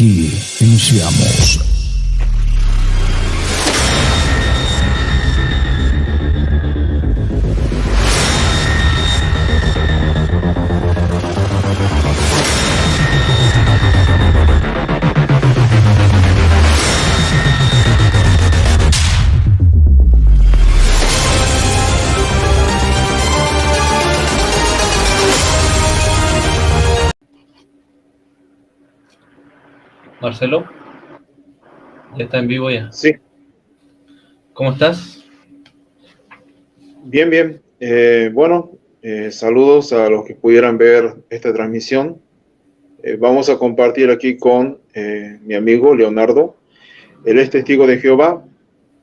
Aquí iniciamos. Marcelo, ya está en vivo ya. Sí, ¿Cómo estás? bien, bien. Saludos a los que pudieran ver esta transmisión. Vamos a compartir aquí con mi amigo Leonardo. Él es testigo de Jehová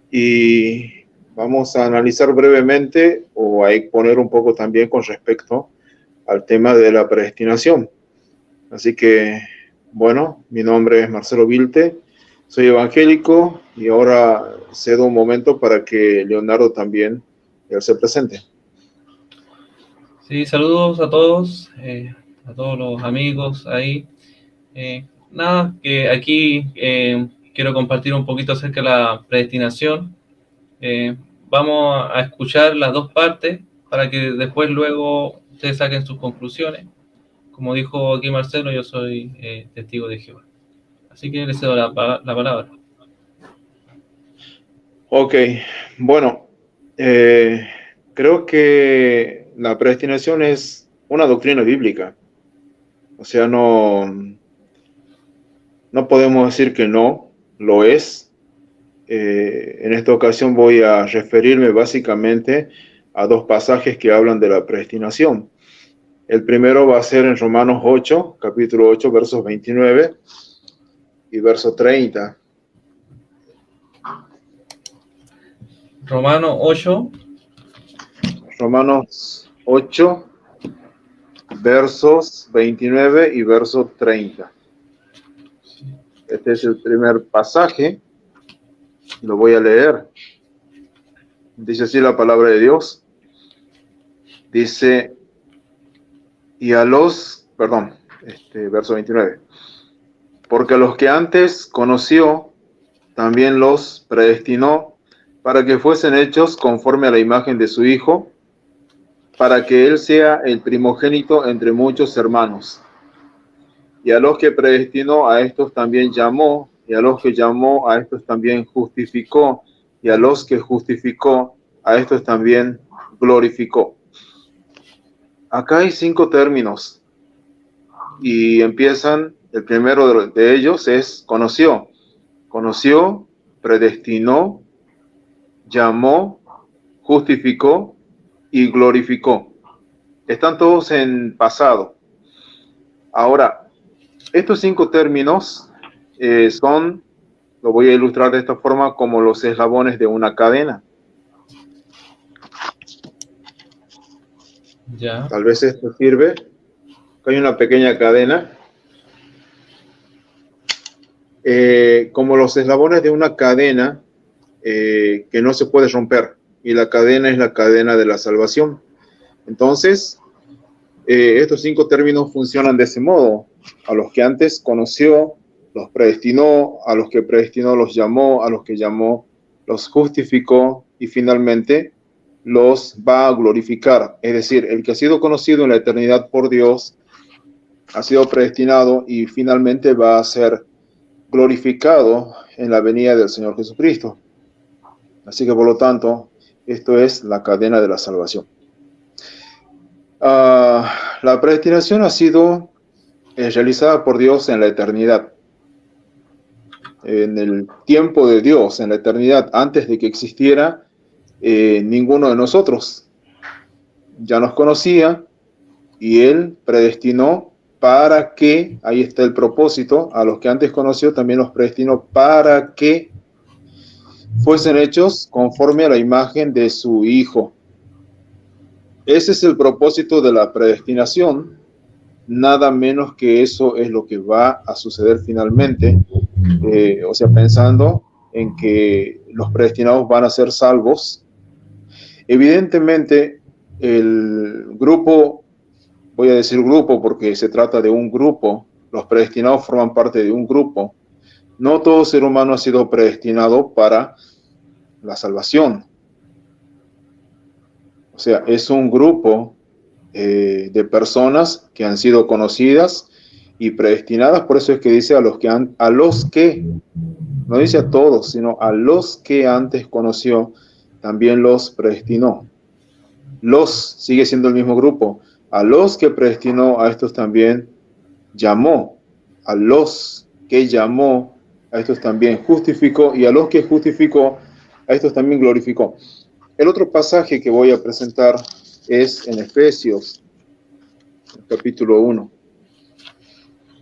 y vamos a analizar brevemente o a exponer un poco también con respecto al tema de la predestinación. Así que, bueno, mi nombre es Marcelo Vilte, soy evangélico y ahora cedo un momento para que Leonardo también él se presente. Sí, saludos a todos los amigos ahí. Nada, que aquí quiero compartir un poquito acerca de la predestinación. Eh, Vamos a escuchar las dos partes para que después luego ustedes saquen sus conclusiones. Como dijo aquí Marcelo, yo soy testigo de Jehová. Así que les cedo la palabra. Ok, bueno, creo que la predestinación es una doctrina bíblica. O sea, no podemos decir que no, lo es. En esta ocasión voy a referirme básicamente a dos pasajes que hablan de la predestinación. El primero va a ser en Romanos 8, capítulo 8, versos 29 y verso 30. Romano 8. Romanos 8, versos 29 y verso 30. Este es el primer pasaje. Lo voy a leer. Dice así la palabra de Dios. Dice, verso 29. Porque a los que antes conoció, también los predestinó para que fuesen hechos conforme a la imagen de su Hijo, para que Él sea el primogénito entre muchos hermanos. Y a los que predestinó, a estos también llamó, y a los que llamó, a estos también justificó, y a los que justificó, a estos también glorificó. Acá hay 5 términos, y empiezan, el primero de ellos es conoció. Conoció, predestinó, llamó, justificó y glorificó. Están todos en pasado. Ahora, estos 5 términos son, lo voy a ilustrar de esta forma, como los eslabones de una cadena. Ya. Tal vez esto sirve. Acá hay una pequeña cadena. Como los eslabones de una cadena que no se puede romper. Y la cadena es la cadena de la salvación. Entonces, estos 5 términos funcionan de ese modo. A los que antes conoció, los predestinó, a los que predestinó los llamó, a los que llamó los justificó y finalmente los va a glorificar. Es decir, el que ha sido conocido en la eternidad por Dios ha sido predestinado y finalmente va a ser glorificado en la venida del Señor Jesucristo. Así que por lo tanto, esto es la cadena de la salvación. La predestinación ha sido realizada por Dios en la eternidad. En el tiempo de Dios, en la eternidad, antes de que existiera ninguno de nosotros. Ya nos conocía y Él predestinó para que, ahí está el propósito, a los que antes conoció también los predestinó para que fuesen hechos conforme a la imagen de su Hijo. Ese es el propósito de la predestinación. Nada menos que eso es lo que va a suceder finalmente. Pensando en que los predestinados van a ser salvos. Evidentemente, el grupo, voy a decir grupo porque se trata de un grupo los predestinados forman parte de un grupo. No todo ser humano ha sido predestinado para la salvación. O sea, es un grupo de personas que han sido conocidas y predestinadas. Por eso es que dice no dice a todos, sino a los que antes conoció, también los predestinó. Sigue siendo el mismo grupo. A los que predestinó, a estos también llamó. A los que llamó, a estos también justificó. Y a los que justificó, a estos también glorificó. El otro pasaje que voy a presentar es en Efesios, capítulo 1.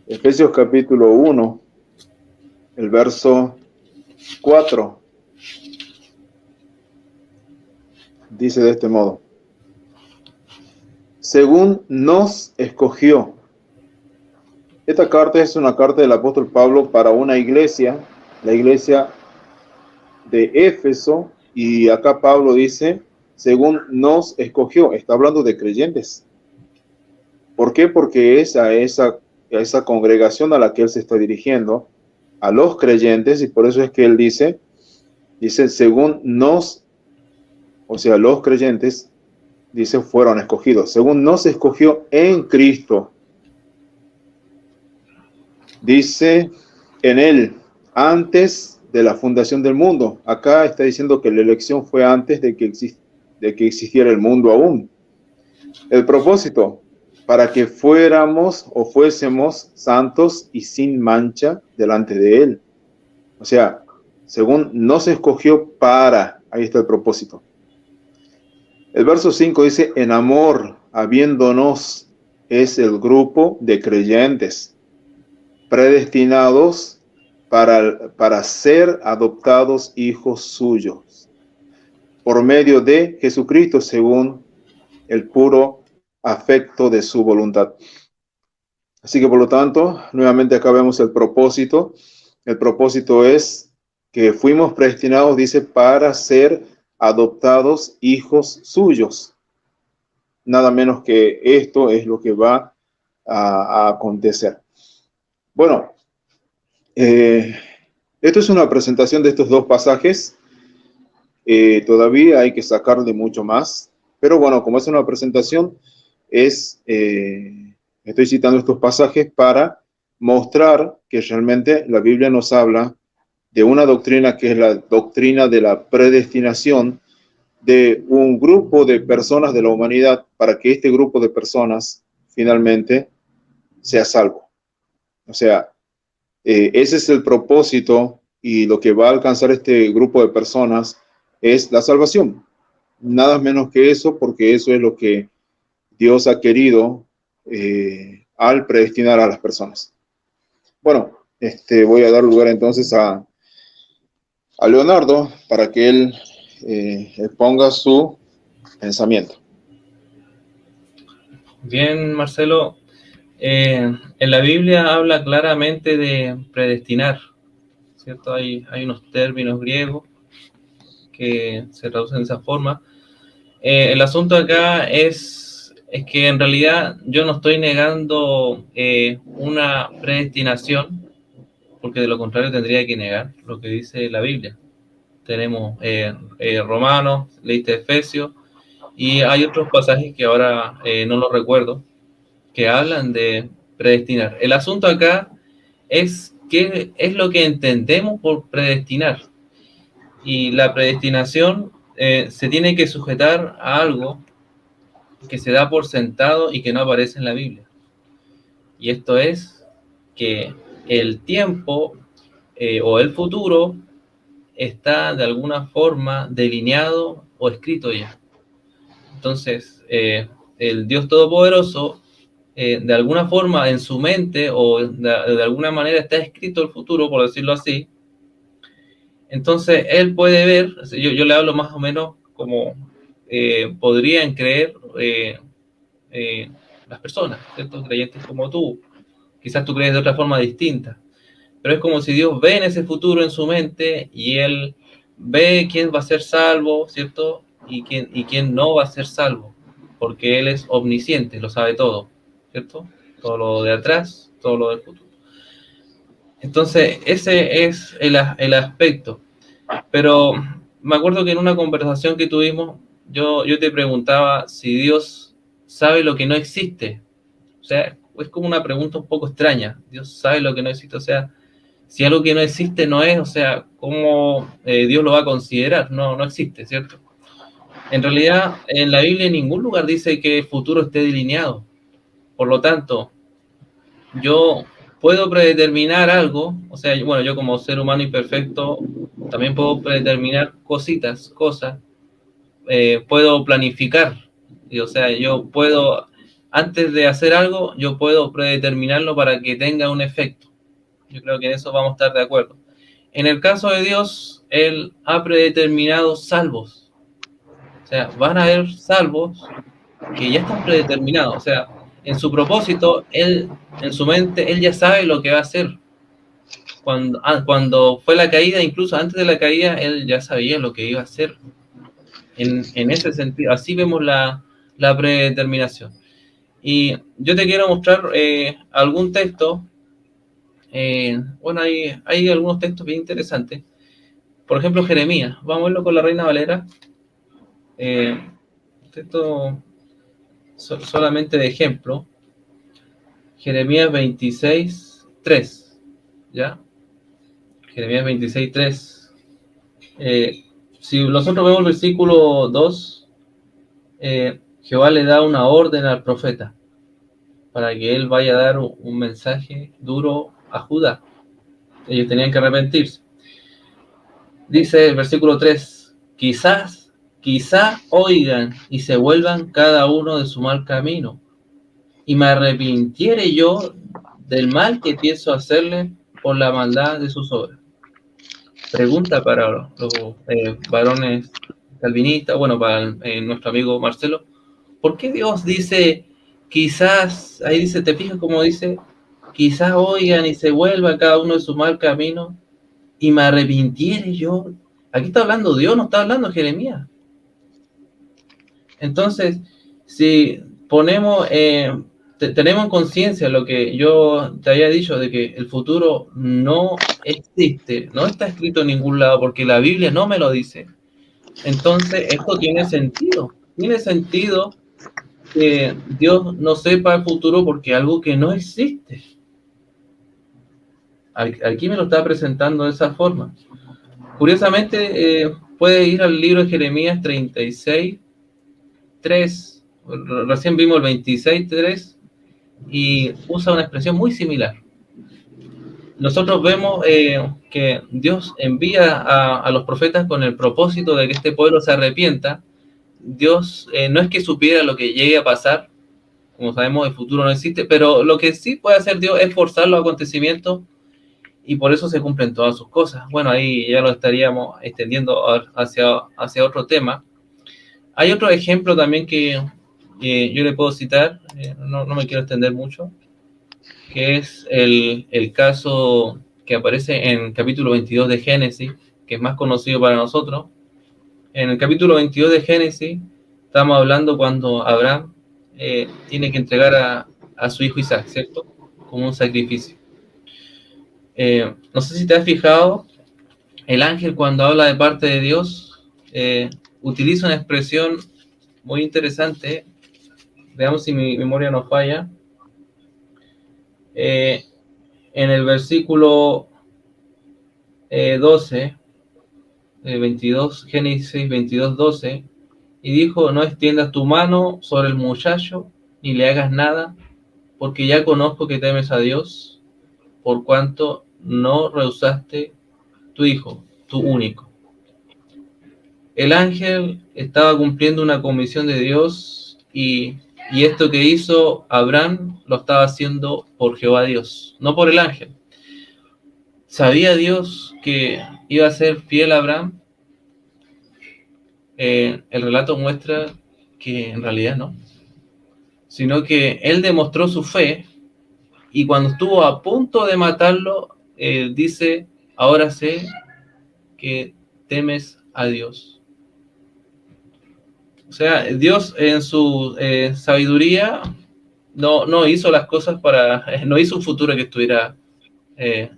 Efesios capítulo 1, el verso 4. Dice de este modo: según nos escogió. Esta carta es una carta del apóstol Pablo para una iglesia, la iglesia de Éfeso, y acá Pablo dice, según nos escogió. Está hablando de creyentes. ¿Por qué? Porque es a esa congregación a la que él se está dirigiendo, a los creyentes, y por eso es que él dice, según nos, o sea, los creyentes, dice, fueron escogidos, según nos escogió en Cristo. Dice, en él, antes de la fundación del mundo. Acá está diciendo que la elección fue antes de que existiera el mundo aún. El propósito, para que fuéramos o fuésemos santos y sin mancha delante de él. O sea, según nos escogió para, ahí está el propósito. El verso 5 dice, en amor, habiéndonos, es el grupo de creyentes predestinados para ser adoptados hijos suyos, por medio de Jesucristo, según el puro afecto de su voluntad. Así que por lo tanto, nuevamente acá vemos el propósito. El propósito es que fuimos predestinados, dice, para ser adoptados hijos suyos. Nada menos que esto es lo que va a acontecer. Bueno, esto es una presentación de estos dos pasajes. Todavía hay que sacarle mucho más. Pero bueno, como es una presentación, estoy citando estos pasajes para mostrar que realmente la Biblia nos habla de una doctrina que es la doctrina de la predestinación de un grupo de personas de la humanidad para que este grupo de personas finalmente sea salvo. O sea, ese es el propósito y lo que va a alcanzar este grupo de personas es la salvación. Nada menos que eso, porque eso es lo que Dios ha querido al predestinar a las personas. Bueno, voy a dar lugar entonces a Leonardo para que él exponga su pensamiento. Bien, Marcelo. En la Biblia habla claramente de predestinar, ¿cierto? Hay unos términos griegos que se traducen de esa forma. El asunto acá es que en realidad yo no estoy negando una predestinación, porque de lo contrario tendría que negar lo que dice la Biblia. Tenemos Romanos, leíste Efesios, y hay otros pasajes que ahora no los recuerdo, que hablan de predestinar. El asunto acá es qué es lo que entendemos por predestinar. Y la predestinación se tiene que sujetar a algo que se da por sentado y que no aparece en la Biblia. Y esto es que el tiempo o el futuro está de alguna forma delineado o escrito ya. Entonces, el Dios Todopoderoso, de alguna forma en su mente o de alguna manera está escrito el futuro, por decirlo así. Entonces, él puede ver, yo le hablo más o menos como podrían creer las personas, ¿cierto? Creyentes como tú. Quizás tú crees de otra forma distinta, pero es como si Dios ve en ese futuro en su mente y él ve quién va a ser salvo, ¿cierto? Y quién no va a ser salvo, porque él es omnisciente, lo sabe todo, ¿cierto? Todo lo de atrás todo lo del futuro. Entonces, ese es el aspecto. Pero me acuerdo que en una conversación que tuvimos, yo te preguntaba si Dios sabe lo que no existe. O sea, es como una pregunta un poco extraña. Dios sabe lo que no existe. O sea, si algo que no existe no es, o sea, ¿cómo Dios lo va a considerar? No existe, ¿cierto? En realidad, en la Biblia en ningún lugar dice que el futuro esté delineado. Por lo tanto, yo puedo predeterminar algo, o sea, bueno, yo como ser humano imperfecto también puedo predeterminar cosas, puedo planificar, y, o sea, yo puedo, antes de hacer algo, yo puedo predeterminarlo para que tenga un efecto. Yo creo que en eso vamos a estar de acuerdo. En el caso de Dios, Él ha predeterminado salvos, o sea, van a haber salvos que ya están predeterminados, o sea, en su propósito, Él, en su mente, Él ya sabe lo que va a hacer. Cuando fue la caída, incluso antes de la caída, Él ya sabía lo que iba a hacer. En ese sentido, así vemos la predeterminación. Y yo te quiero mostrar algún texto. Bueno, hay algunos textos bien interesantes. Por ejemplo, Jeremías. Vamos a verlo con la Reina Valera. Texto solamente de ejemplo. Jeremías 26:3. ¿Ya? Jeremías 26:3. Si nosotros vemos el versículo 2, Jehová le da una orden al profeta para que él vaya a dar un mensaje duro a Judá. Ellos tenían que arrepentirse. Dice el versículo 3, quizá oigan y se vuelvan cada uno de su mal camino, y me arrepintiere yo del mal que pienso hacerle por la maldad de sus obras. Pregunta para los varones calvinistas, bueno, para nuestro amigo Marcelo, ¿por qué Dios dice, quizás, ahí dice, te fijas cómo dice, quizás oigan y se vuelva cada uno de su mal camino y me arrepintiere yo? Aquí está hablando Dios, no está hablando Jeremías. Entonces, si ponemos, tenemos en conciencia lo que yo te había dicho, de que el futuro no existe, no está escrito en ningún lado, porque la Biblia no me lo dice. Entonces, esto tiene sentido. Tiene sentido que Dios no sepa el futuro porque es algo que no existe. Aquí me lo está presentando de esa forma. Curiosamente, puede ir al libro de Jeremías 36:3. Recién vimos el 26:3 y usa una expresión muy similar. Nosotros vemos que Dios envía a los profetas con el propósito de que este pueblo se arrepienta. Dios no es que supiera lo que llegue a pasar, como sabemos el futuro no existe, pero lo que sí puede hacer Dios es forzar los acontecimientos y por eso se cumplen todas sus cosas. Bueno, ahí ya lo estaríamos extendiendo hacia otro tema. Hay otro ejemplo también que yo le puedo citar, no me quiero extender mucho, que es el caso que aparece en el capítulo 22 de Génesis, que es más conocido para nosotros. En el capítulo 22 de Génesis estamos hablando cuando Abraham tiene que entregar a su hijo Isaac, ¿cierto? Como un sacrificio. No sé si te has fijado, el ángel cuando habla de parte de Dios utiliza una expresión muy interesante. Veamos si mi memoria no falla. En el versículo 12, 22, Génesis 22:12, y dijo, no extiendas tu mano sobre el muchacho, ni le hagas nada, porque ya conozco que temes a Dios, por cuanto no rehusaste tu hijo, tu único. El ángel estaba cumpliendo una comisión de Dios y esto que hizo Abraham lo estaba haciendo por Jehová Dios, no por el ángel. ¿Sabía Dios que iba a ser fiel a Abraham? El relato muestra que en realidad no, sino que él demostró su fe y cuando estuvo a punto de matarlo, dice, ahora sé que temes a Dios. O sea, Dios en su sabiduría no hizo las cosas no hizo un futuro que estuviera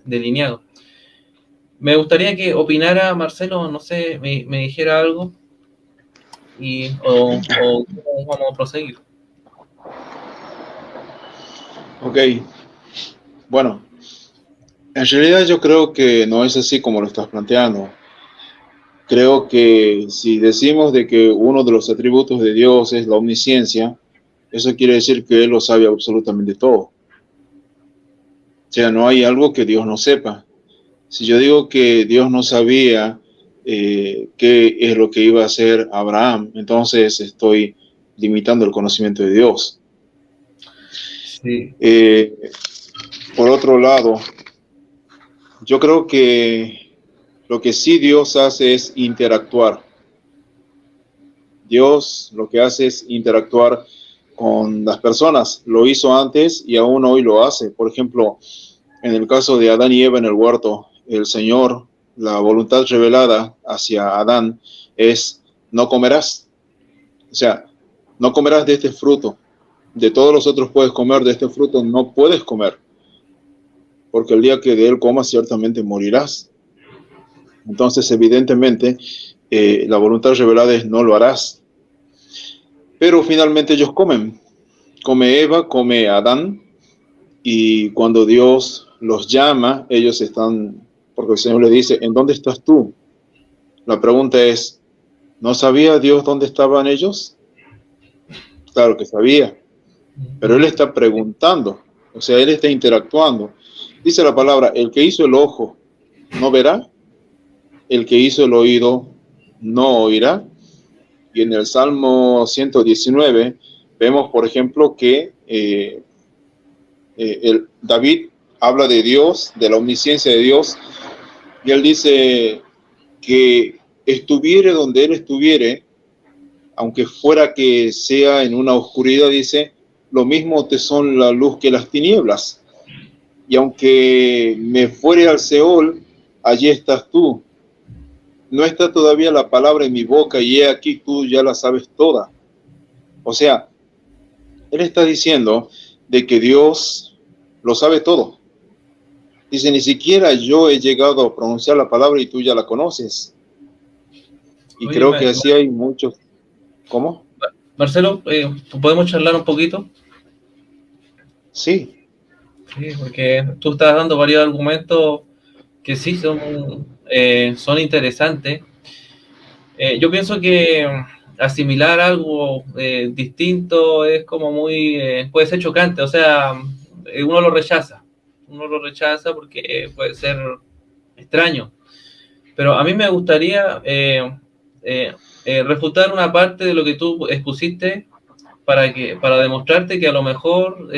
delineado. Me gustaría que opinara Marcelo, no sé, me dijera algo o cómo vamos a proseguir. Ok, bueno, en realidad yo creo que no es así como lo estás planteando. Creo que si decimos de que uno de los atributos de Dios es la omnisciencia, eso quiere decir que Él lo sabe absolutamente todo. O sea, no hay algo que Dios no sepa. Si yo digo que Dios no sabía qué es lo que iba a hacer Abraham, entonces estoy limitando el conocimiento de Dios. Sí. Por otro lado, yo creo que lo que sí Dios hace es interactuar. Dios lo que hace es interactuar con las personas. Lo hizo antes y aún hoy lo hace. Por ejemplo, en el caso de Adán y Eva en el huerto, el Señor, la voluntad revelada hacia Adán es: no comerás. O sea, no comerás de este fruto. De todos los otros puedes comer, de este fruto no puedes comer, porque el día que de él comas ciertamente morirás. Entonces, evidentemente, la voluntad revelada es: no lo harás. Pero finalmente ellos comen. Come Eva, come Adán, y cuando Dios los llama, ellos están, porque el Señor les dice: ¿en dónde estás tú? La pregunta es: ¿no sabía Dios dónde estaban ellos? Claro que sabía, pero Él está preguntando, o sea, Él está interactuando. Dice la palabra: el que hizo el ojo no verá, el que hizo el oído no oirá. Y en el Salmo 119 vemos, por ejemplo, que David habla de Dios, de la omnisciencia de Dios, y él dice que estuviere donde él estuviere, aunque fuera que sea en una oscuridad, dice, lo mismo te son la luz que las tinieblas. Y aunque me fuere al Seol, allí estás tú. No está todavía la palabra en mi boca y he aquí tú ya la sabes toda. O sea, él está diciendo de que Dios lo sabe todo. Dice: ni siquiera yo he llegado a pronunciar la palabra y tú ya la conoces. Y Oye, creo que así hay muchos. ¿Cómo? Marcelo, ¿podemos charlar un poquito? Sí. Sí, porque tú estás dando varios argumentos que sí son interesantes. Yo pienso que asimilar algo distinto es como puede ser chocante, o sea, uno lo rechaza porque puede ser extraño, pero a mí me gustaría refutar una parte de lo que tú expusiste para demostrarte que a lo mejor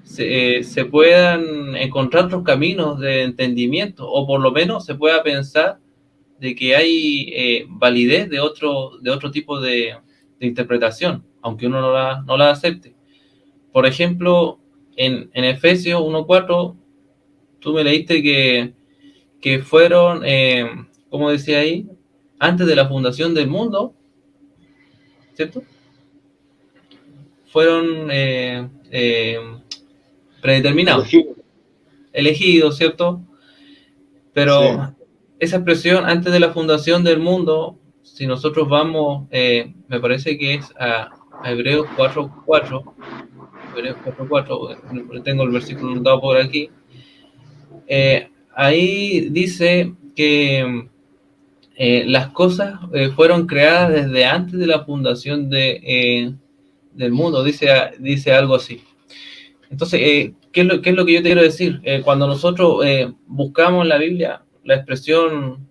se puedan encontrar otros caminos de entendimiento, o por lo menos se pueda pensar de que hay validez de otro tipo de interpretación, aunque uno no la acepte. Por ejemplo, en Efesios 1:4, tú me leíste que fueron, como decía ahí, antes de la fundación del mundo, ¿cierto? Fueron predeterminados, elegidos, ¿cierto? Pero sí, esa expresión antes de la fundación del mundo, si nosotros vamos, me parece que es a Hebreos 4:4, Hebreos 4:4, tengo el versículo dado por aquí, ahí dice que las cosas fueron creadas desde antes de la fundación del mundo, dice algo así. Entonces, ¿qué es lo que yo te quiero decir? Cuando nosotros buscamos en la Biblia la expresión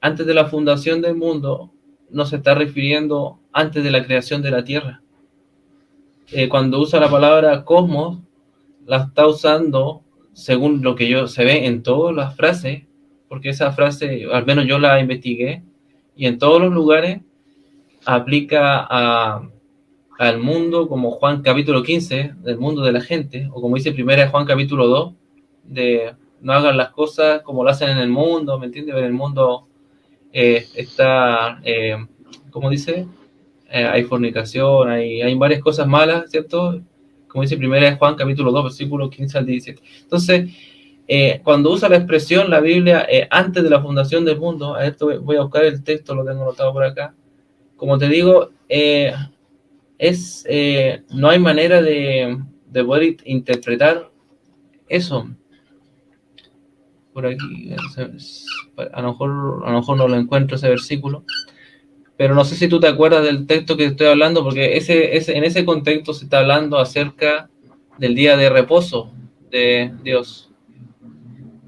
antes de la fundación del mundo, no se está refiriendo antes de la creación de la Tierra. Cuando usa la palabra cosmos, la está usando según lo que se ve en todas las frases, porque esa frase, al menos yo la investigué, y en todos los lugares aplica al mundo, como Juan capítulo 15, del mundo de la gente, o como dice primera Juan capítulo 2, de no hagan las cosas como lo hacen en el mundo, ¿me entiendes? En el mundo está, ¿cómo dice? Hay fornicación, hay varias cosas malas, ¿cierto? como dice Primera de Juan, capítulo 2, versículos 15 al 17. Entonces, cuando usa la expresión, la Biblia, antes de la fundación del mundo, a esto voy a buscar el texto, lo tengo anotado por acá. Como te digo, no hay manera de poder interpretar eso. Por aquí, a lo mejor no lo encuentro ese versículo, pero no sé si tú te acuerdas del texto que estoy hablando, porque en ese contexto se está hablando acerca del día de reposo de Dios,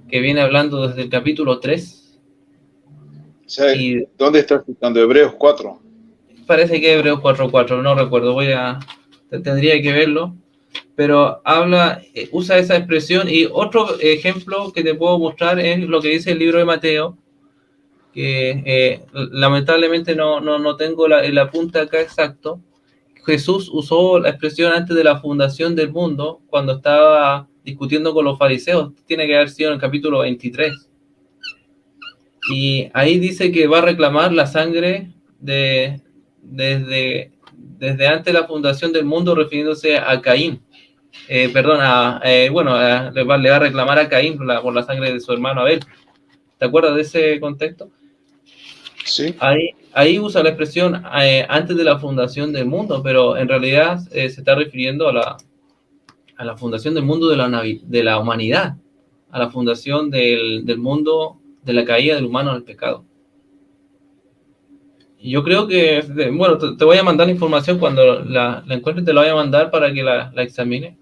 que viene hablando desde el capítulo 3. ¿Sí? ¿Dónde estás citando? Hebreos 4. Parece que Hebreos 4:4, no recuerdo, tendría que verlo, pero usa esa expresión. Y otro ejemplo que te puedo mostrar es lo que dice el libro de Mateo, que lamentablemente no tengo el apunte acá exacto. Jesús usó la expresión antes de la fundación del mundo, cuando estaba discutiendo con los fariseos. Tiene que haber sido en el capítulo 23. Y ahí dice que va a reclamar la sangre desde antes de la fundación del mundo, refiriéndose a Caín. Le va a reclamar a Caín por la sangre de su hermano Abel. ¿Te acuerdas de ese contexto? Sí. Ahí usa la expresión antes de la fundación del mundo, pero en realidad se está refiriendo a la fundación del mundo de la humanidad, a la fundación del mundo, de la caída del humano al pecado. Y yo creo que, bueno, te voy a mandar la información cuando la encuentre, te la voy a mandar para que la examine.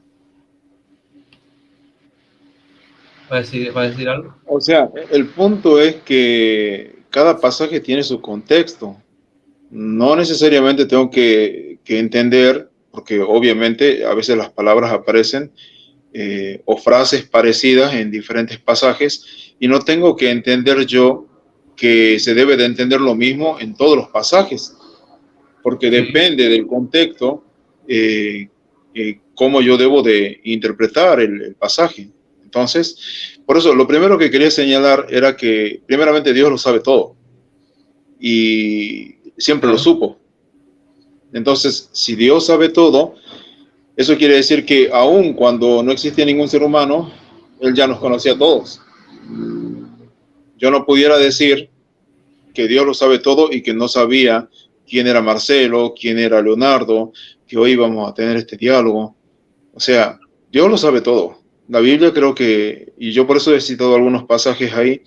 ¿Va a decir algo? O sea, el punto es que cada pasaje tiene su contexto. No necesariamente tengo que entender, porque obviamente a veces las palabras aparecen o frases parecidas en diferentes pasajes, y no tengo que entender yo que se debe de entender lo mismo en todos los pasajes, porque depende del contexto cómo yo debo de interpretar el pasaje. Entonces, por eso lo primero que quería señalar era que primeramente Dios lo sabe todo y siempre lo supo. Entonces, si Dios sabe todo, eso quiere decir que aun cuando no existía ningún ser humano, Él ya nos conocía a todos. Yo no pudiera decir que Dios lo sabe todo y que no sabía quién era Marcelo, quién era Leonardo, que hoy vamos a tener este diálogo. O sea, Dios lo sabe todo. La Biblia creo que, y yo por eso he citado algunos pasajes ahí,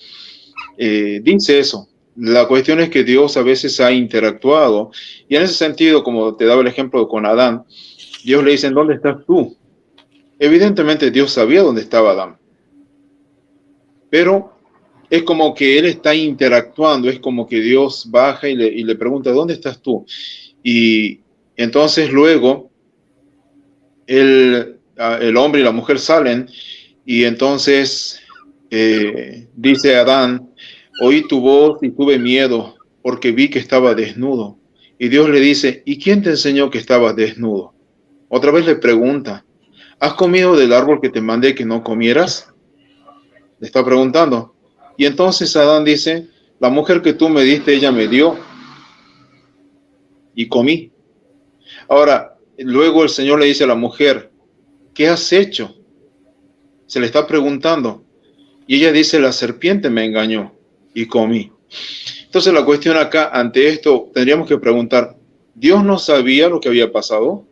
dice eso. La cuestión es que Dios a veces ha interactuado, y en ese sentido, como te daba el ejemplo con Adán, Dios le dice, ¿dónde estás tú? Evidentemente Dios sabía dónde estaba Adán, pero es como que Él está interactuando, es como que Dios baja y le pregunta, ¿dónde estás tú? Y entonces luego el hombre y la mujer salen, y entonces dice Adán, oí tu voz y tuve miedo porque vi que estaba desnudo. Y Dios le dice, ¿y quién te enseñó que estabas desnudo? Otra vez le pregunta, ¿has comido del árbol que te mandé que no comieras? Le está preguntando. Y entonces Adán dice, la mujer que tú me diste, ella me dio y comí. Ahora, luego el Señor le dice a la mujer, ¿qué has hecho? Se le está preguntando. Y ella dice, la serpiente me engañó y comí. Entonces la cuestión acá, ante esto, tendríamos que preguntar, ¿Dios no sabía lo que había pasado?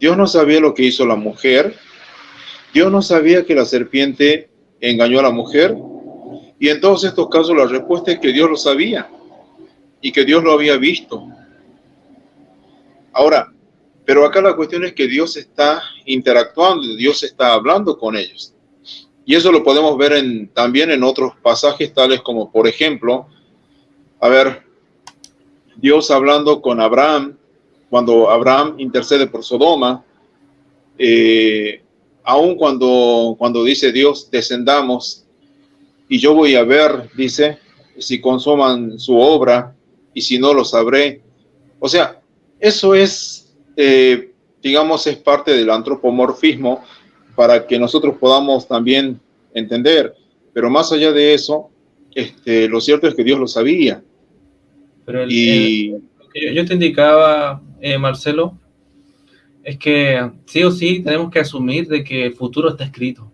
¿Dios no sabía lo que hizo la mujer? ¿Dios no sabía que la serpiente engañó a la mujer? Y en todos estos casos la respuesta es que Dios lo sabía y que Dios lo había visto. Ahora, pero acá la cuestión es que Dios está interactuando, Dios está hablando con ellos. Y eso lo podemos ver también en otros pasajes, tales como, por ejemplo, Dios hablando con Abraham, cuando Abraham intercede por Sodoma, aun cuando dice Dios, descendamos, y yo voy a ver, dice, si consuman su obra, y si no lo sabré. O sea, eso es, digamos, es parte del antropomorfismo para que nosotros podamos también entender. Pero más allá de eso, lo cierto es que Dios lo sabía. Pero yo te indicaba, Marcelo, Es que sí o sí tenemos que asumir de que el futuro está escrito,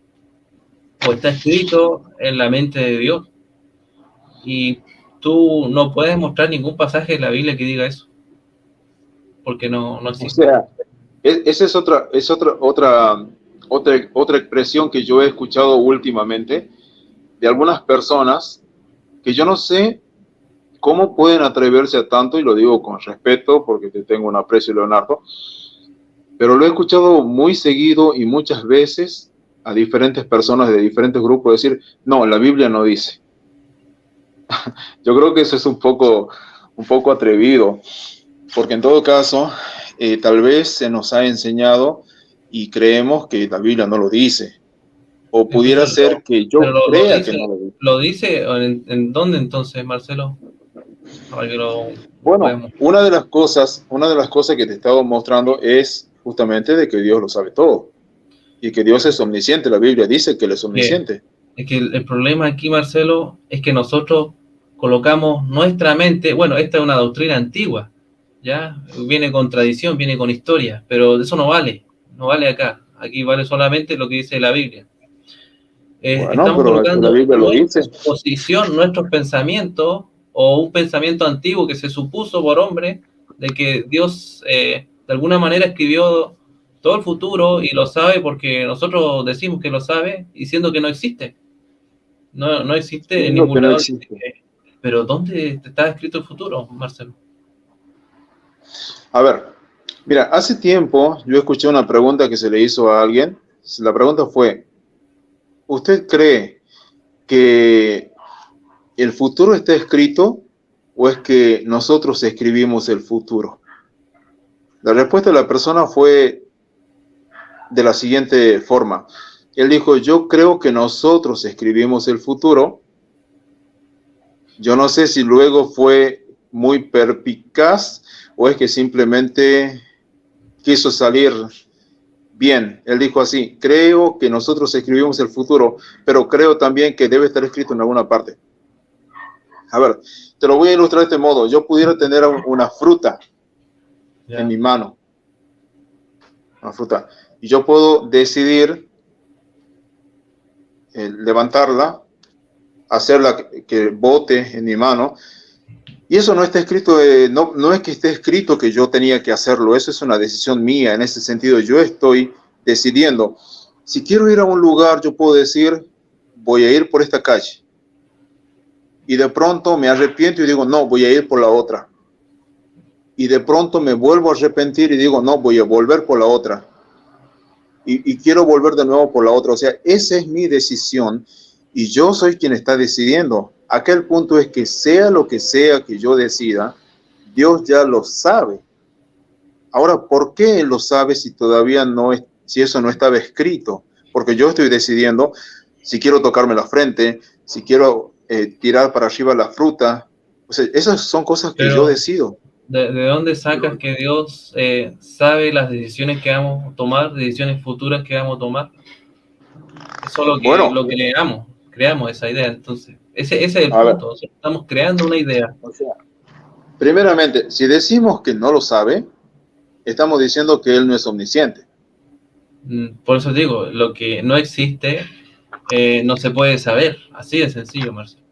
o está escrito en la mente de Dios, y tú no puedes mostrar ningún pasaje de la Biblia que diga eso, porque no O existe. sea, esa es otra expresión que yo he escuchado últimamente de algunas personas que yo no sé cómo pueden atreverse a tanto, y lo digo con respeto porque te tengo un aprecio, Leonardo, pero lo he escuchado muy seguido y muchas veces a diferentes personas de diferentes grupos decir, no, la Biblia no dice. Yo creo que eso es un poco atrevido, porque en todo caso, tal vez se nos ha enseñado y creemos que la Biblia no lo dice, o pudiera Entonces, ser que yo pero crea que no lo dice. lo dice en dónde entonces, Marcelo, para que lo Bueno, podemos. una de las cosas que te he estado mostrando es justamente de que Dios lo sabe todo y que Dios es omnisciente. La Biblia dice que Él es omnisciente. Es que el problema aquí, Marcelo, es que nosotros colocamos nuestra mente, bueno, esta es una doctrina antigua, ¿ya? Viene con tradición, viene con historia, pero eso no vale acá. Aquí vale solamente lo que dice la Biblia. Bueno, Estamos pero es que la colocando Biblia lo nuestra dice. suposición, nuestros pensamientos, o un pensamiento antiguo que se supuso por hombre, de que Dios de alguna manera escribió todo el futuro y lo sabe porque nosotros decimos que lo sabe, y siendo que no existe. No ¿Qué existe es en lo que ningún no lado. existe? Pero ¿dónde está escrito el futuro, Marcelo? A ver, mira, hace tiempo yo escuché una pregunta que se le hizo a alguien. La pregunta fue, ¿usted cree que el futuro está escrito o es que nosotros escribimos el futuro? La respuesta de la persona fue de la siguiente forma. Él dijo, yo creo que nosotros escribimos el futuro. Yo no sé si luego fue muy perspicaz o es que simplemente quiso salir bien. Él dijo así, creo que nosotros escribimos el futuro, pero creo también que debe estar escrito en alguna parte. A ver, te lo voy a ilustrar de este modo. Yo pudiera tener una fruta en mi mano, una fruta, y yo puedo decidir levantarla, hacerla que bote en mi mano, y eso no está escrito, no es que esté escrito que yo tenía que hacerlo, eso es una decisión mía. En ese sentido, yo estoy decidiendo. Si quiero ir a un lugar, yo puedo decir, voy a ir por esta calle, y de pronto me arrepiento y digo, no, voy a ir por la otra, y de pronto me vuelvo a arrepentir y digo, no, voy a volver por la otra, y quiero volver de nuevo por la otra. O sea, esa es mi decisión y yo soy quien está decidiendo. Aquel punto es que sea lo que sea que yo decida, Dios ya lo sabe. Ahora, ¿por qué Él lo sabe si todavía no es, si eso no estaba escrito? Porque yo estoy decidiendo si quiero tocarme la frente, si quiero tirar para arriba la fruta. O sea, esas son cosas que yo Pero, decido. ¿de dónde sacas que Dios sabe las decisiones que vamos a tomar, decisiones futuras que vamos a tomar? Es solo que Bueno, lo que creamos esa idea. Entonces, ese es el a ver, punto. O sea, estamos creando una idea. o sea, primeramente, si decimos que no lo sabe, estamos diciendo que Él no es omnisciente. Por eso digo, lo que no existe no se puede saber. Así de sencillo, Marcelo.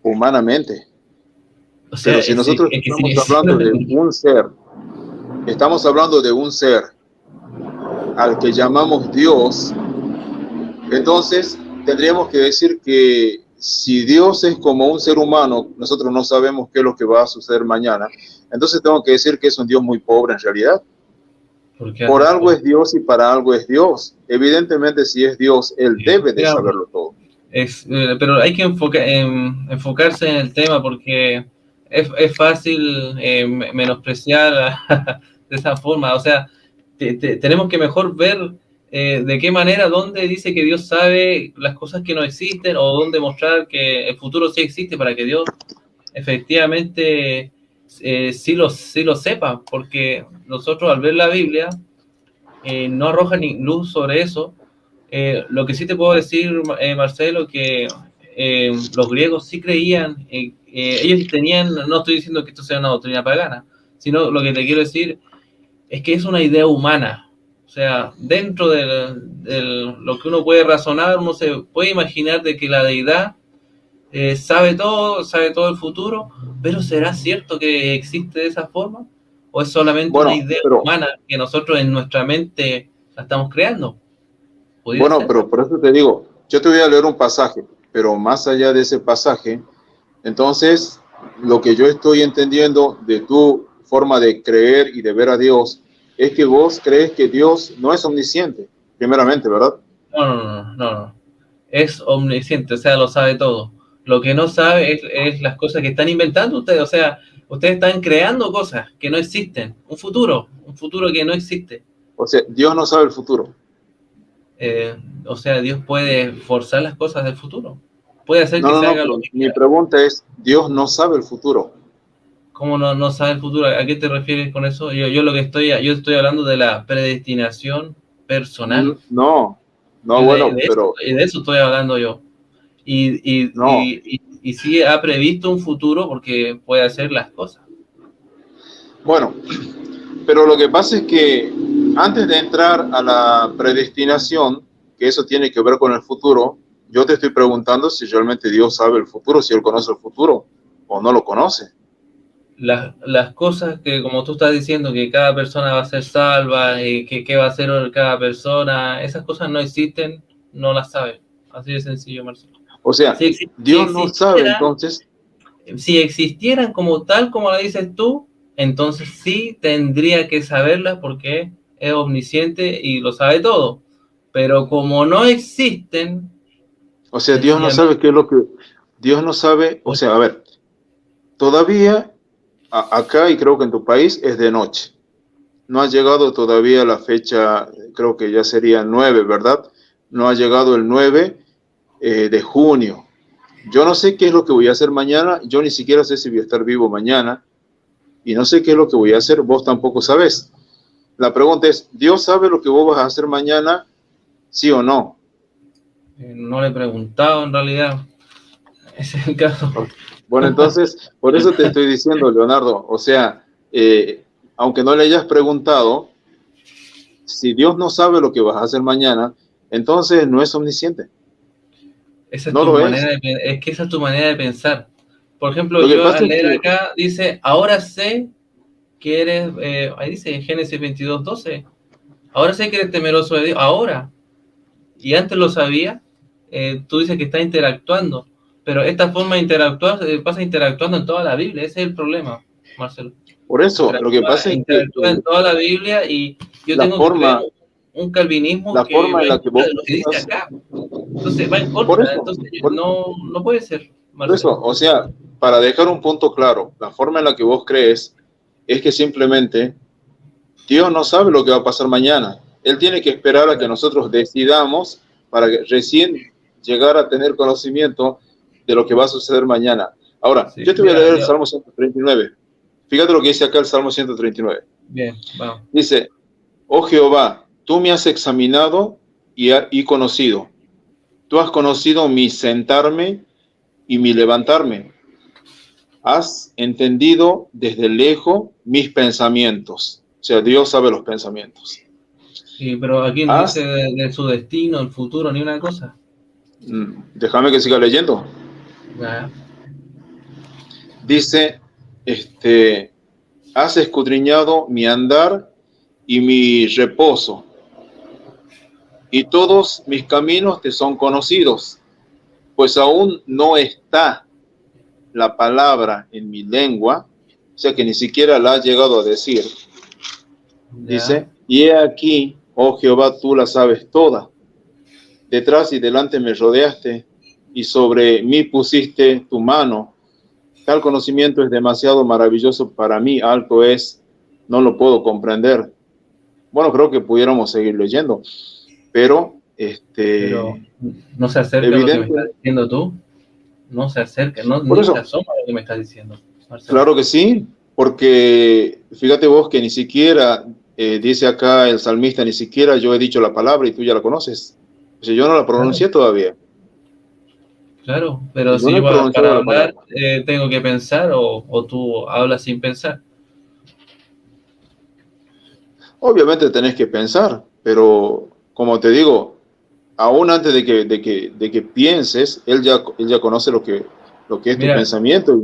Humanamente. O sea, Pero si nosotros es que estamos sigue hablando siendo. de un ser, estamos hablando de un ser al que llamamos Dios, entonces tendríamos que decir que si Dios es como un ser humano, nosotros no sabemos qué es lo que va a suceder mañana, entonces tengo que decir que es un Dios muy pobre en realidad. ¿Por qué Por haces algo todo? es Dios y para algo es Dios. Evidentemente, si es Dios, Él debe de Mira, saberlo todo. pero hay que enfocarse en el tema porque es fácil menospreciar de esa forma. O sea, tenemos que mejor ver de qué manera, dónde dice que Dios sabe las cosas que no existen, o dónde mostrar que el futuro sí existe para que Dios efectivamente sí lo sepa. Porque nosotros al ver la Biblia no arroja ni luz sobre eso. Lo que sí te puedo decir, Marcelo, que los griegos sí creían, ellos tenían, no estoy diciendo que esto sea una doctrina pagana, sino lo que te quiero decir es que es una idea humana, sea, dentro de lo que uno puede razonar, uno se puede imaginar de que la deidad sabe todo el futuro, pero ¿será cierto que existe de esa forma? ¿O es solamente una Bueno, idea pero, humana que nosotros en nuestra mente la estamos creando? ¿Podría bueno, ser? pero por eso te digo, yo te voy a leer un pasaje, pero más allá de ese pasaje, entonces, lo que yo estoy entendiendo de tu forma de creer y de ver a Dios es que vos crees que Dios no es omnisciente, primeramente, ¿verdad? No. Es omnisciente, o sea, lo sabe todo. Lo que no sabe es las cosas que están inventando ustedes, o sea, ustedes están creando cosas que no existen, un futuro que no existe. O sea, Dios no sabe el futuro. O sea, Dios puede forzar las cosas del futuro, puede hacer que se No, haga lo pero que mi quiera. pregunta es, Dios no sabe el futuro. ¿Cómo no sabe el futuro? ¿A qué te refieres con eso? Yo estoy hablando de la predestinación personal. No, bueno, pero De eso estoy hablando yo. no. Y sí ha previsto un futuro porque puede hacer las cosas. Bueno, pero lo que pasa es que antes de entrar a la predestinación, que eso tiene que ver con el futuro, yo te estoy preguntando si realmente Dios sabe el futuro, si Él conoce el futuro o no lo conoce. Las cosas que, como tú estás diciendo, que cada persona va a ser salva y que va a hacer cada persona, esas cosas no existen, no las sabe. Así de sencillo, Marcelo. O sea, Si Dios no sabe existieran, entonces, si existieran como tal, como la dices tú, entonces sí tendría que saberlas porque es omnisciente y lo sabe todo. Pero como no existen, o sea, Dios no sencillamente, sabe qué es lo que, Dios no sabe, o sea, a ver, todavía acá y creo que en tu país es de noche. No ha llegado todavía la fecha, creo que ya sería 9, ¿verdad? No ha llegado el 9 de junio. Yo no sé qué es lo que voy a hacer mañana, yo ni siquiera sé si voy a estar vivo mañana y no sé qué es lo que voy a hacer, vos tampoco sabés. La pregunta es, ¿Dios sabe lo que vos vas a hacer mañana, sí o no? no le he preguntado en realidad. Ese es el caso. Bueno, entonces, por eso te estoy diciendo, Leonardo, o sea, aunque no le hayas preguntado, si Dios no sabe lo que vas a hacer mañana, entonces no es omnisciente. Esa es No tu lo es. manera es que esa es tu manera de pensar. Por ejemplo, Lo que yo pasa al es leer que, acá dice, ahora sé que eres, ahí dice en Génesis 22:12, ahora sé que eres temeroso de Dios, ahora. Y antes lo sabía, tú dices que está interactuando, pero esta forma de interactuar pasa interactuando en toda la Biblia, ese es el problema, Marcelo. por eso, lo que pasa es que Interactúa en toda la Biblia y yo la tengo que creer forma, un calvinismo la que forma va en en la que contra vos de lo que dice pensás, acá. Entonces va en por contra, eso, entonces por, no puede ser, por eso, Marcelo. o sea, para dejar un punto claro, la forma en la que vos crees es que simplemente Dios no sabe lo que va a pasar mañana. Él tiene que esperar a que nosotros decidamos para que recién llegar a tener conocimiento de lo que va a suceder mañana. Ahora, Sí, yo te voy a mira, leer el Salmo 139. Fíjate lo que dice acá el Salmo 139. bien, vamos. Dice, oh Jehová, tú me has examinado y conocido. Tú has conocido mi sentarme y mi levantarme. Has entendido desde lejos mis pensamientos. O sea, Dios sabe los pensamientos. Sí, pero aquí no dice Has, de su destino, el futuro, ni una cosa. déjame que siga leyendo. Ah, Dice, has escudriñado mi andar y mi reposo, y todos mis caminos te son conocidos, pues aún no está la palabra en mi lengua, o sea que ni siquiera la ha llegado a decir. ya. Dice, y he aquí, oh Jehová, tú la sabes toda. Detrás y delante me rodeaste, y sobre mí pusiste tu mano. Tal conocimiento es demasiado maravilloso para mí, alto es, no lo puedo comprender. Bueno, creo que pudiéramos seguir leyendo, pero Pero no se acerca a lo que me evidente, estás diciendo tú. No se acerca, por ni se eso, asoma a lo que me estás diciendo, Marcelo. claro que sí, porque fíjate vos que ni siquiera, dice acá el salmista, ni siquiera yo he dicho la palabra y tú ya la conoces. O sea, yo no la Claro, pronuncié todavía. claro, pero Yo si no he para pronunciado la hablar palabra. tengo que pensar o tú hablas sin pensar. Obviamente tenés que pensar. pero como te digo, aún antes de que pienses, él ya conoce lo que es tu Mira, pensamiento.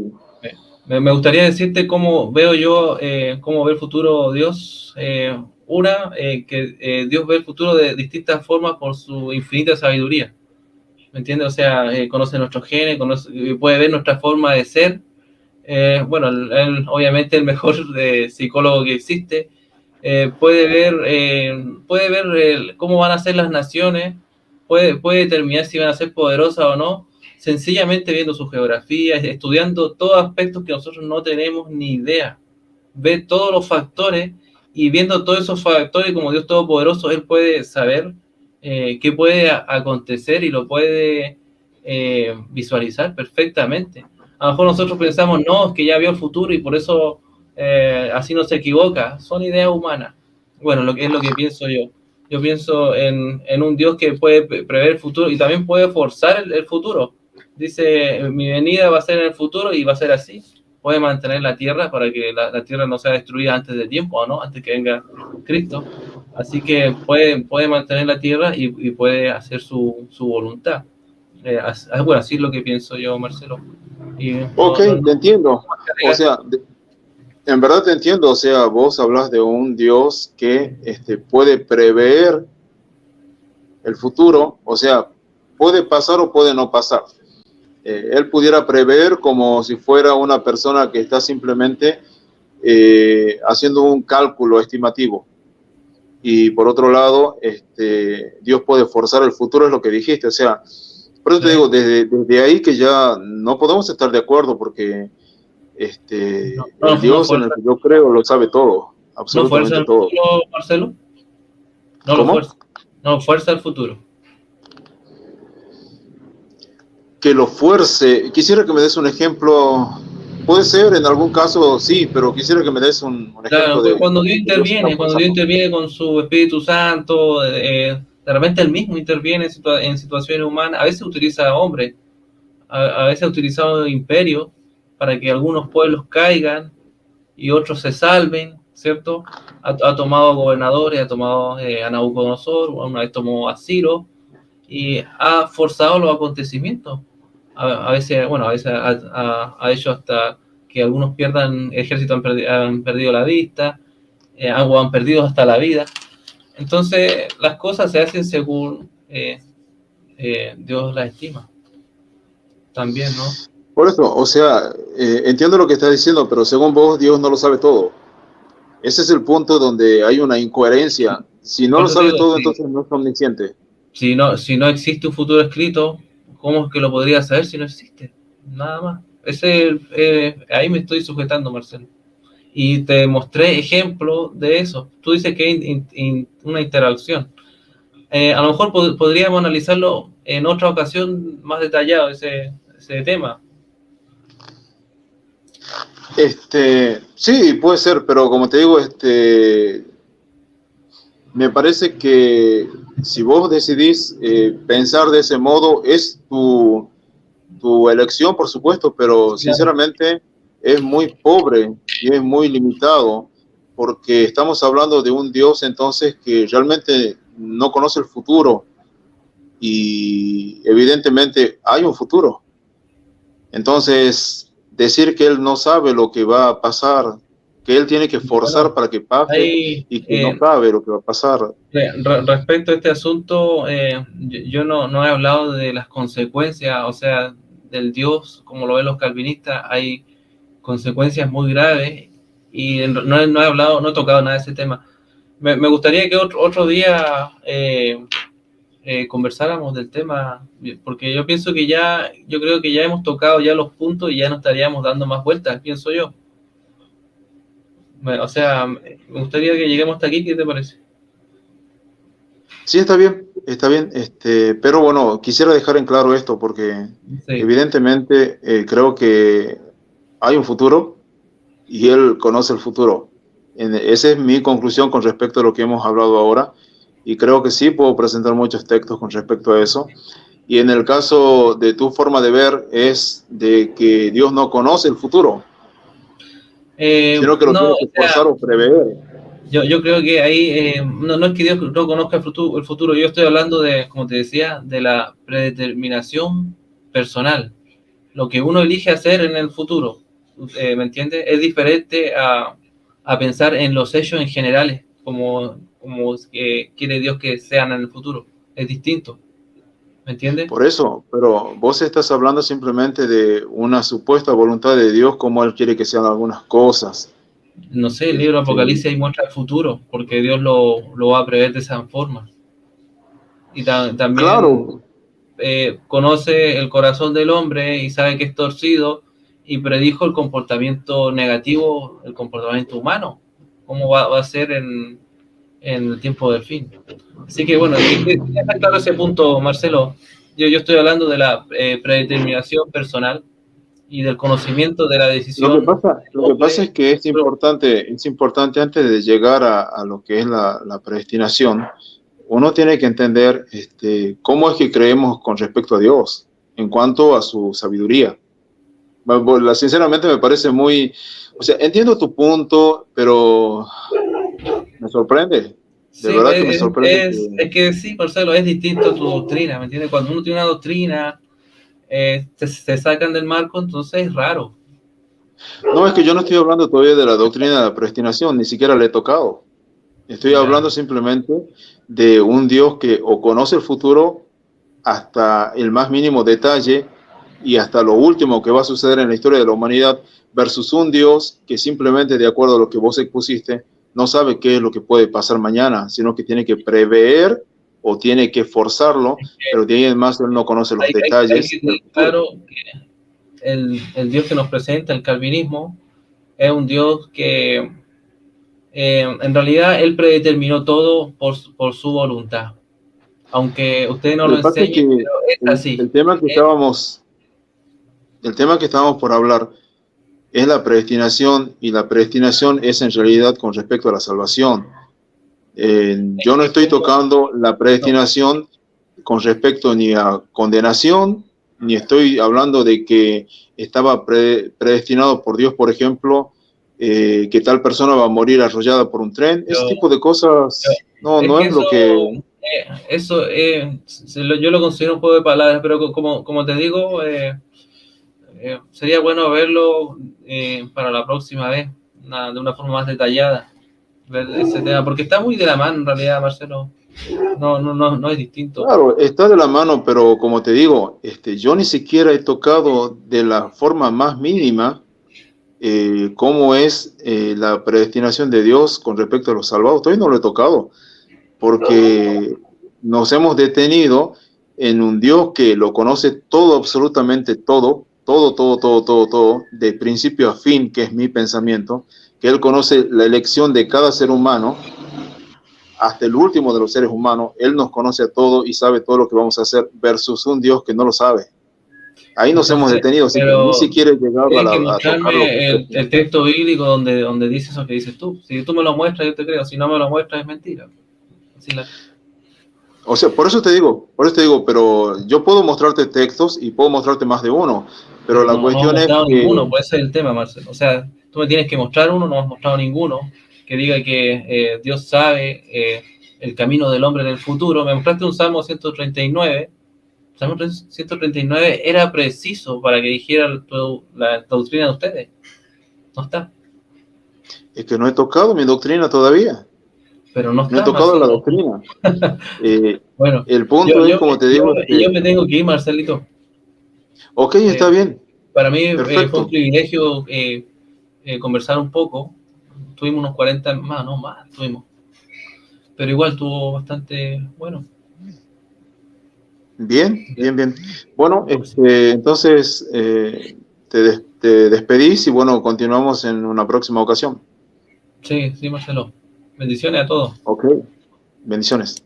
me gustaría decirte cómo veo yo, cómo ve el futuro Dios. Que Dios ve el futuro de distintas formas por su infinita sabiduría. ¿Me entiendes? O sea, conoce nuestros genes, puede ver nuestra forma de ser. Bueno, él, obviamente el mejor psicólogo que existe, puede ver cómo van a ser las naciones, puede determinar si van a ser poderosas o no, sencillamente viendo su geografía, estudiando todos aspectos que nosotros no tenemos ni idea. Ve todos los factores y viendo todos esos factores como Dios Todopoderoso, Él puede saber qué puede acontecer y lo puede visualizar perfectamente. A lo mejor nosotros pensamos, no, es que ya vio el futuro y por eso así no se equivoca. Son ideas humanas. Bueno, lo que es lo que pienso yo. Yo pienso en un Dios que puede prever el futuro y también puede forzar el futuro. Dice, mi venida va a ser en el futuro y va a ser así. Puede mantener la tierra para que la tierra no sea destruida antes de tiempo, ¿no? Antes que venga Cristo. Así que puede mantener la tierra y puede hacer su voluntad. Bueno, así es lo que pienso yo, Marcelo. Y Ok, te entiendo. O sea, en verdad te entiendo. O sea, vos hablas de un Dios que puede prever el futuro. O sea, puede pasar o puede no pasar. Él pudiera prever como si fuera una persona que está simplemente haciendo un cálculo estimativo. Y por otro lado, Dios puede forzar el futuro, es lo que dijiste. O sea, por eso te digo, desde ahí que ya no podemos estar de acuerdo, porque el Dios en el que yo creo lo sabe todo, absolutamente ¿No fuerza el todo. futuro, Marcelo? No ¿Cómo? lo fuerza. No fuerza el futuro. Que lo fuerce. Quisiera que me des un ejemplo. Puede ser, en algún caso sí, pero quisiera que me des un ejemplo Claro, de cuando Dios Dios cuando Dios interviene con su Espíritu Santo, de repente Él mismo interviene en situaciones humanas, a veces utiliza a hombres, a veces ha utilizado imperios para que algunos pueblos caigan y otros se salven, ¿cierto? Ha tomado gobernadores, ha tomado a Nabucodonosor, una vez tomó a Ciro, y ha forzado los acontecimientos. A veces, bueno, a veces ha hecho hasta que algunos pierdan, ejércitos han perdido la vista, o han perdido hasta la vida. Entonces, las cosas se hacen según Dios las estima. También, ¿no? Por eso, o sea, entiendo lo que estás diciendo, pero según vos, Dios no lo sabe todo. Ese es el punto donde hay una incoherencia. Si no Por lo eso te sabe digo, todo, entonces no es omnisciente. si no existe un futuro escrito, ¿cómo es que lo podría saber si no existe? Nada más. Ahí me estoy sujetando, Marcelo. Y te mostré ejemplos de eso. Tú dices que hay una interacción. A lo mejor podríamos analizarlo en otra ocasión más detallado, ese tema. Sí, puede ser, pero como te digo, me parece que si vos decidís pensar de ese modo, es tu elección, por supuesto, pero sinceramente es muy pobre y es muy limitado, porque estamos hablando de un Dios entonces que realmente no conoce el futuro y evidentemente hay un futuro. Entonces, decir que Él no sabe lo que va a pasar, que Él tiene que forzar Bueno, para que pase hay, y que no sabe lo que va a pasar. respecto a este asunto, yo no he hablado de las consecuencias, o sea, del Dios, como lo ven los calvinistas, hay consecuencias muy graves y no he hablado, no he tocado nada de ese tema. Me gustaría que otro día conversáramos del tema, porque yo pienso que yo creo que ya hemos tocado ya los puntos y ya no estaríamos dando más vueltas, pienso yo. O sea, me gustaría que lleguemos hasta aquí, ¿qué te parece? Sí, está bien, pero bueno, quisiera dejar en claro esto porque Sí. evidentemente creo que hay un futuro y Él conoce el futuro. Esa es mi conclusión con respecto a lo que hemos hablado ahora y creo que sí puedo presentar muchos textos con respecto a eso. Y en el caso de tu forma de ver es de que Dios no conoce el futuro, sino que lo No, tiene o que sea, forzar o prever. Yo creo que ahí no es que Dios no conozca el futuro, yo estoy hablando de, como te decía, de la predeterminación personal, lo que uno elige hacer en el futuro, ¿me entiendes? Es diferente a pensar en los hechos en generales, como quiere Dios que sean en el futuro, es distinto, ¿me entiendes? Por eso, pero vos estás hablando simplemente de una supuesta voluntad de Dios, como Él quiere que sean algunas cosas. No sé, el libro Apocalipsis ahí muestra el futuro, porque Dios lo va a prever de esa forma. Y también Claro, conoce el corazón del hombre y sabe que es torcido y predijo el comportamiento negativo, el comportamiento humano, cómo va a ser en el tiempo del fin. Así que bueno, está claro ese punto, Marcelo. Yo estoy hablando de la predeterminación personal y del conocimiento de la decisión del lo que pasa es hombre. que es importante antes de llegar a lo que es la predestinación, uno tiene que entender cómo es que creemos con respecto a Dios en cuanto a su sabiduría. Sinceramente me parece muy, o sea, entiendo tu punto, pero me sorprende, de Sí, verdad que me sorprende que... es que sí, Marcelo, es distinto a tu doctrina, ¿me entiendes? Cuando uno tiene una doctrina, se sacan del marco, entonces es raro. No, es que yo no estoy hablando todavía de la doctrina de la predestinación, ni siquiera le he tocado. Estoy Ya. hablando simplemente de un Dios que o conoce el futuro hasta el más mínimo detalle y hasta lo último que va a suceder en la historia de la humanidad, versus un Dios que simplemente, de acuerdo a lo que vos expusiste, no sabe qué es lo que puede pasar mañana, sino que tiene que prever o tiene que forzarlo, pero de ahí en más él no conoce los Hay detalles que del tener futuro. claro que el Dios que nos presenta, el calvinismo, es un Dios que en realidad él predeterminó todo por su voluntad. Aunque ustedes no Lo lo que pasa es enseñen, que pero es así. el tema que estábamos, el tema que estábamos por hablar es la predestinación, y la predestinación es en realidad con respecto a la salvación. Yo no estoy tocando la No, predestinación con respecto ni a condenación, ni estoy hablando de que estaba predestinado por Dios, por ejemplo, que tal persona va a morir arrollada por un tren. Ese yo, tipo de cosas es no que es lo que... yo lo considero un juego de palabras, pero como te digo, sería bueno verlo para la próxima vez, de una forma más detallada, ver ese tema, porque está muy de la mano en realidad, Marcelo. No es distinto. Claro, está de la mano, pero como te digo, yo ni siquiera he tocado de la forma más mínima cómo es la predestinación de Dios con respecto a los salvados. Todavía no lo he tocado, porque nos hemos detenido en un Dios que lo conoce todo, absolutamente todo, de principio a fin, que es mi pensamiento, que Él conoce la elección de cada ser humano, hasta el último de los seres humanos. Él nos conoce a todos y sabe todo lo que vamos a hacer, versus un Dios que no lo sabe. Ahí nos hemos Entonces, detenido, así que ni pero siquiera he llegado tienes que a tocar lo que es mostrarme el predestinación. texto bíblico donde dice eso que dices tú. Si tú me lo muestras, yo te creo. Si no me lo muestras, es mentira. Así O sea, por eso te digo, pero yo puedo mostrarte textos y puedo mostrarte más de uno, pero pero la no has cuestión es mostrado ninguno, que, pues ese es el tema, Marcelo. O sea, tú me tienes que mostrar uno, no has mostrado ninguno, que diga que Dios sabe el camino del hombre en el futuro. Me mostraste un Salmo 139. Salmo 139 era preciso para que dijera la doctrina de ustedes. No está. es que no he tocado mi doctrina todavía, Pero no no he está, tocado la Marcelo. doctrina. Eh, Bueno, el yo, punto es, yo, como te yo, digo, yo me tengo que ir, Marcelito. ok, Eh, está bien, para mí fue un perfecto. privilegio conversar un poco. Tuvimos unos 40 más, no más, tuvimos. Pero igual tuvo bastante bueno. Bien. Bueno, Pues, entonces te despedís y bueno, continuamos en una próxima ocasión. sí, sí, Marcelo. Bendiciones a todos. Ok, bendiciones.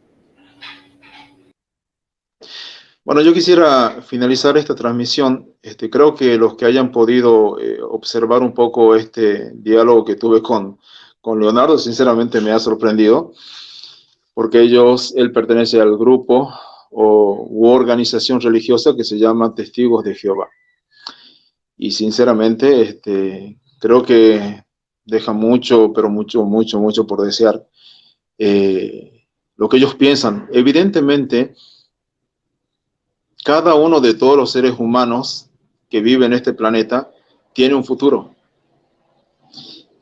Bueno, yo quisiera finalizar esta transmisión. Creo que los que hayan podido observar un poco este diálogo que tuve con Leonardo, sinceramente me ha sorprendido, porque él pertenece al grupo u organización religiosa que se llama Testigos de Jehová. Y sinceramente, creo que deja mucho, pero mucho por desear. Lo que ellos piensan, evidentemente, cada uno de todos los seres humanos que viven en este planeta tiene un futuro.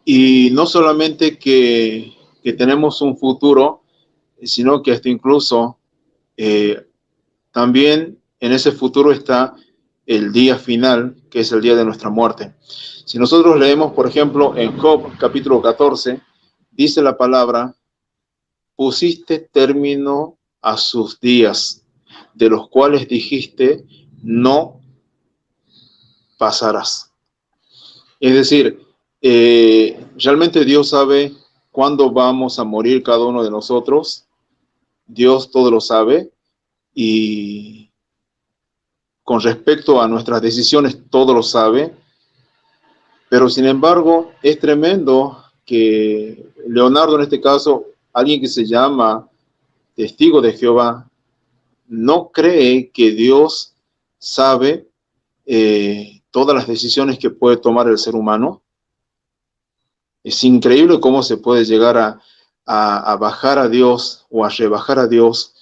Y no solamente que tenemos un futuro, sino que hasta incluso también en ese futuro está el día final, que es el día de nuestra muerte. Si nosotros leemos, por ejemplo, en Job capítulo 14, dice la palabra: pusiste término a sus días, de los cuales dijiste, no pasarás. Es decir, realmente Dios sabe cuándo vamos a morir cada uno de nosotros. Dios todo lo sabe, y con respecto a nuestras decisiones todo lo sabe. Pero sin embargo es tremendo que Leonardo, en este caso, alguien que se llama testigo de Jehová, no cree que Dios sabe todas las decisiones que puede tomar el ser humano. Es increíble cómo se puede llegar a bajar a Dios o a rebajar a Dios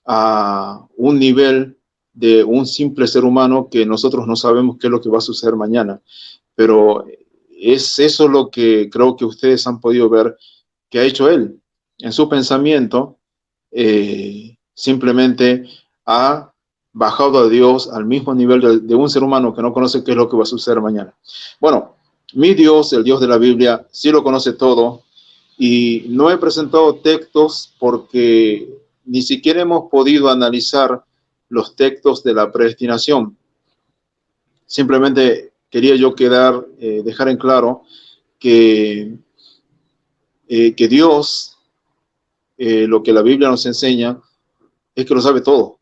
a un nivel de un simple ser humano, que nosotros no sabemos qué es lo que va a suceder mañana. Pero es eso lo que creo que ustedes han podido ver que ha hecho él. En su pensamiento, simplemente ha bajado a Dios al mismo nivel de un ser humano que no conoce qué es lo que va a suceder mañana. Bueno, mi Dios, el Dios de la Biblia, sí lo conoce todo, y no he presentado textos porque ni siquiera hemos podido analizar los textos de la predestinación. Simplemente quería yo dejar en claro que Dios, lo que la Biblia nos enseña, es que lo sabe todo.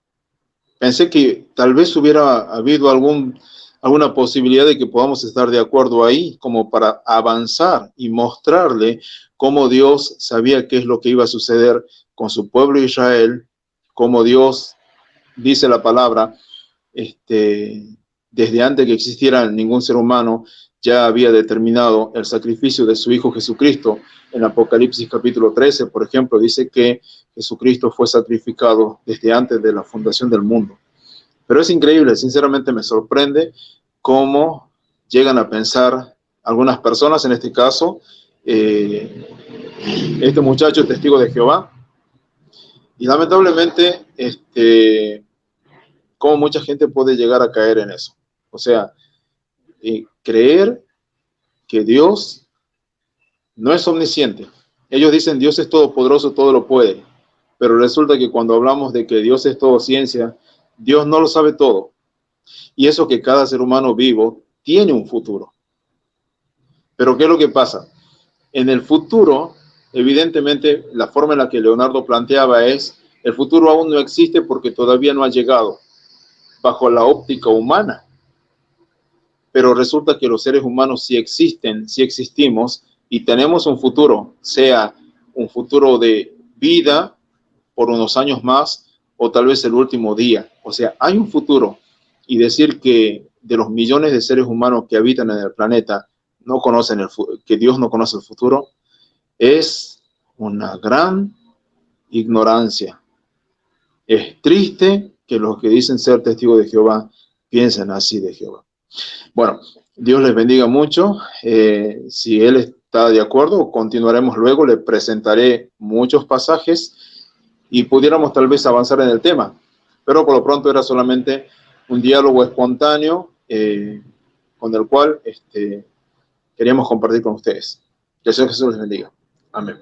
Pensé que tal vez hubiera habido alguna posibilidad de que podamos estar de acuerdo ahí, como para avanzar y mostrarle cómo Dios sabía qué es lo que iba a suceder con su pueblo Israel, cómo Dios, dice la palabra, desde antes que existiera ningún ser humano, ya había determinado el sacrificio de su Hijo Jesucristo. En Apocalipsis capítulo 13, por ejemplo, dice que Jesucristo fue sacrificado desde antes de la fundación del mundo. Pero es increíble, sinceramente me sorprende cómo llegan a pensar algunas personas, en este caso, este muchacho testigo de Jehová, y lamentablemente, cómo mucha gente puede llegar a caer en eso. O sea, creer que Dios no es omnisciente. Ellos dicen Dios es todopoderoso, todo lo puede, pero resulta que cuando hablamos de que Dios es todo ciencia, Dios no lo sabe todo. Y eso que cada ser humano vivo tiene un futuro. Pero ¿qué es lo que pasa? En el futuro, evidentemente, la forma en la que Leonardo planteaba es, el futuro aún no existe porque todavía no ha llegado bajo la óptica humana. Pero resulta que los seres humanos sí existen, sí existimos, y tenemos un futuro, sea un futuro de vida por unos años más, o tal vez el último día. O sea, hay un futuro, y decir que de los millones de seres humanos que habitan en el planeta no conocen que Dios no conoce el futuro, es una gran ignorancia. Es triste que los que dicen ser testigos de Jehová piensen así de Jehová. Bueno, Dios les bendiga mucho. Si Él está de acuerdo, continuaremos luego. Le presentaré muchos pasajes y pudiéramos tal vez avanzar en el tema. Pero por lo pronto era solamente un diálogo espontáneo con el cual queríamos compartir con ustedes. Que el Señor Jesús les bendiga. Amén.